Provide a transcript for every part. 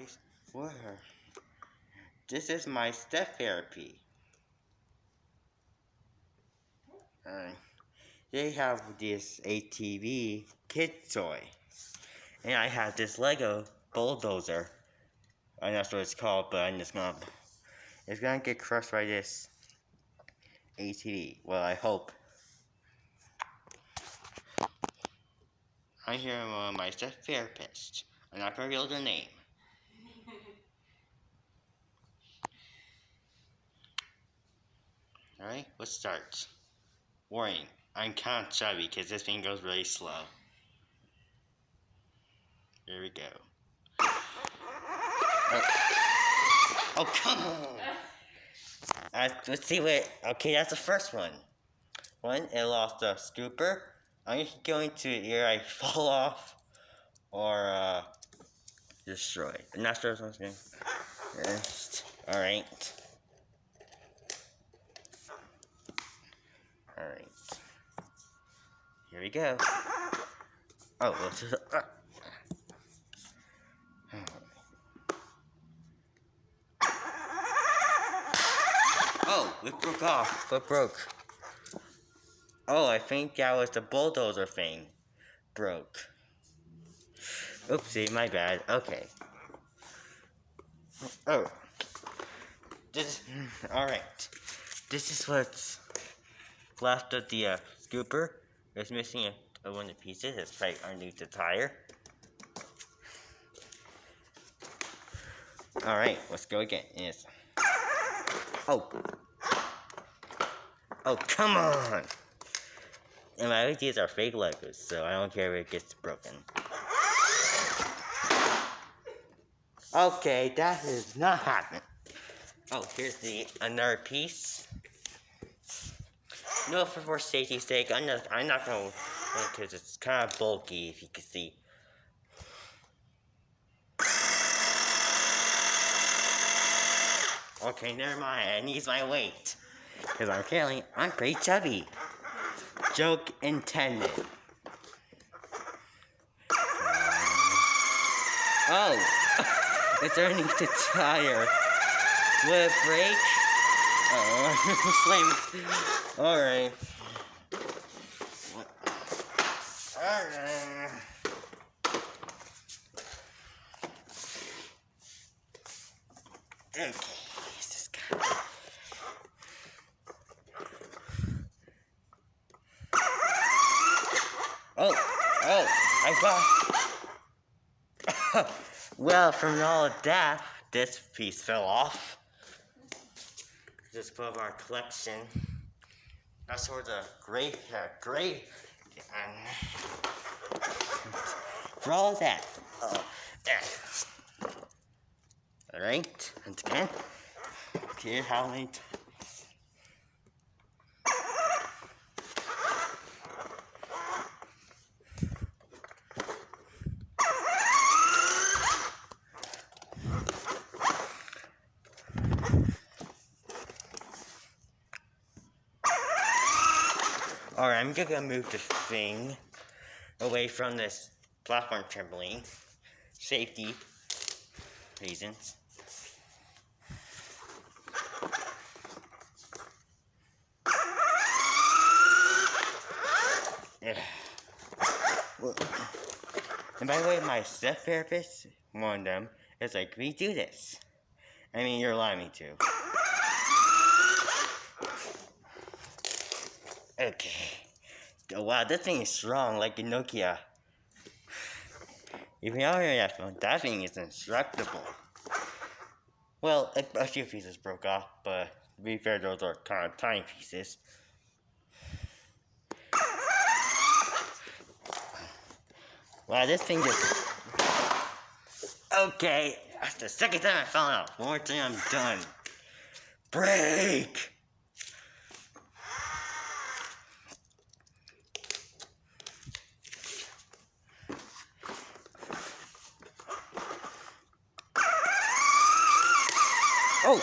guys, where? This is my step therapy. They have this ATV kid toy, and I have this Lego bulldozer. I'm not sure what it's called, but it's gonna get crushed by this ATV. Well, I hope. I'm here with my step therapist. I'm not gonna reveal their name. Alright, let's start. Warning, I'm kind of chubby because this thing goes really slow. Here we go. Oh come on! Let's see what. Okay, that's the first one. One, it lost a scooper. I'm going to either I fall off or destroy. I'm not sure if I'm going first. Alright. Alright. Here we go. Oh, let's just. Oh, it broke off. It broke. Oh, I think that was the bulldozer thing. Broke. Oopsie, my bad. Okay. Oh. Alright. This is what's left of the scooper. It's missing one of the pieces. It's right underneath the tire. Alright, let's go again. Yes. Oh. Oh, come on! And my ideas are fake Legos, so I don't care if it gets broken. Okay, that is not happening. Oh, here's another piece. No, for safety's sake, I'm not gonna, because it's kind of bulky, if you can see. Okay, never mind. I need my weight, because I'm pretty chubby. Joke intended. Oh, it's underneath the tire. Will it break? Oh, slam. Alright. Alright. Okay, this guy. Oh, I got. Well, from all of that, this piece fell off. Just part of our collection. That's sort of gray. For all of that. Alright, once again. Okay, how many Alright, I'm gonna move the thing away from this platform trampoline. Safety reasons. And by the way, my step therapist, one of them, is like, we do this. I mean, you're allowing me to. Okay. Oh, wow, this thing is strong, like a Nokia. If you are hearing that phone, that thing is indestructible. Well, a few pieces broke off, but to be fair, those are kind of tiny pieces. Wow, this thing just... Okay, that's the second time I fell out. One more time, I'm done. Break! Oh!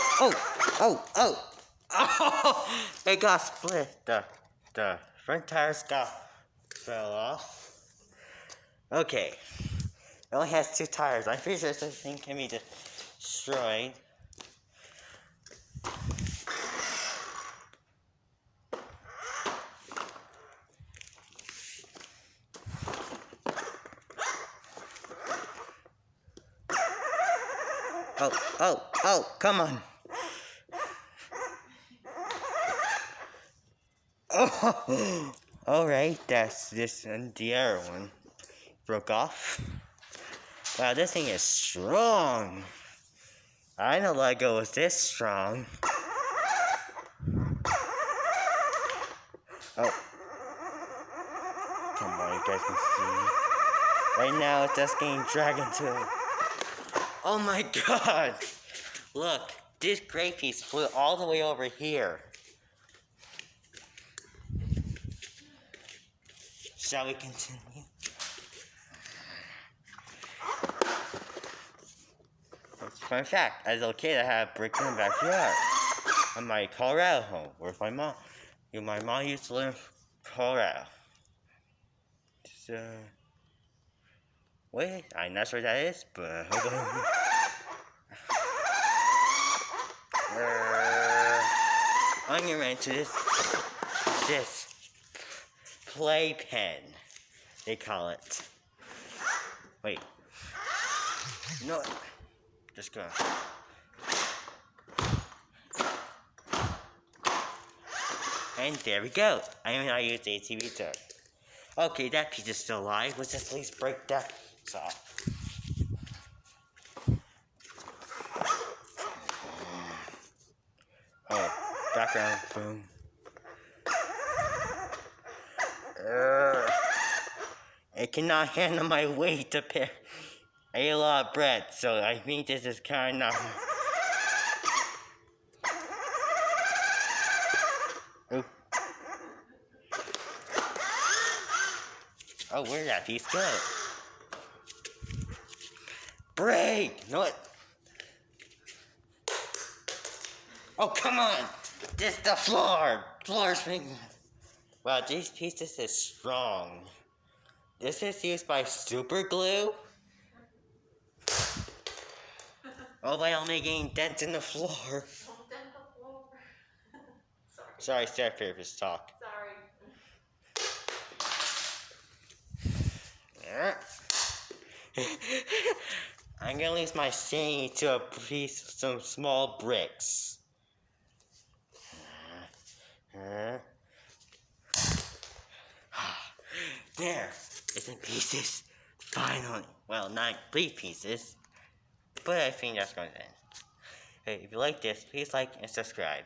It got split. The front tires fell off. Okay. It only has 2 tires. I'm pretty sure this thing can be destroyed. Oh, come on. Oh, alright, that's this, and the other one broke off. Wow, this thing is strong. I didn't know Lego was this strong. Oh. Come on, you guys can see. Right now, it's just getting dragged into it. Oh my god! Look, this gray piece flew all the way over here. Shall we continue? Fun fact, as a kid, I had bricks in the backyard. On my Colorado home, with my mom. My mom used to live in Colorado. So, wait, I'm not sure what that is, but hold on. I'm gonna run into this playpen, they call it. Wait. No. Just go. And there we go. I mean, I used ATV to. Okay, that piece is still alive. Let's just at least break that off. Oh, background, boom. It cannot handle my weight to pair. I ate a lot of bread, so I think this is kind of. Oop. Oh, where did that piece go? Break! No, what? Oh, come on! This is the floor! Floor's being. Wow, these pieces is strong. This is used by super glue. Oh, by only getting dents in the floor. Don't dent the floor. Sorry, therapist talk. Sorry. I'm gonna use my singing to a piece of some small bricks. There, it's in pieces. Finally. Well, not complete pieces, but I think that's going to end. Hey, if you like this, please like and subscribe.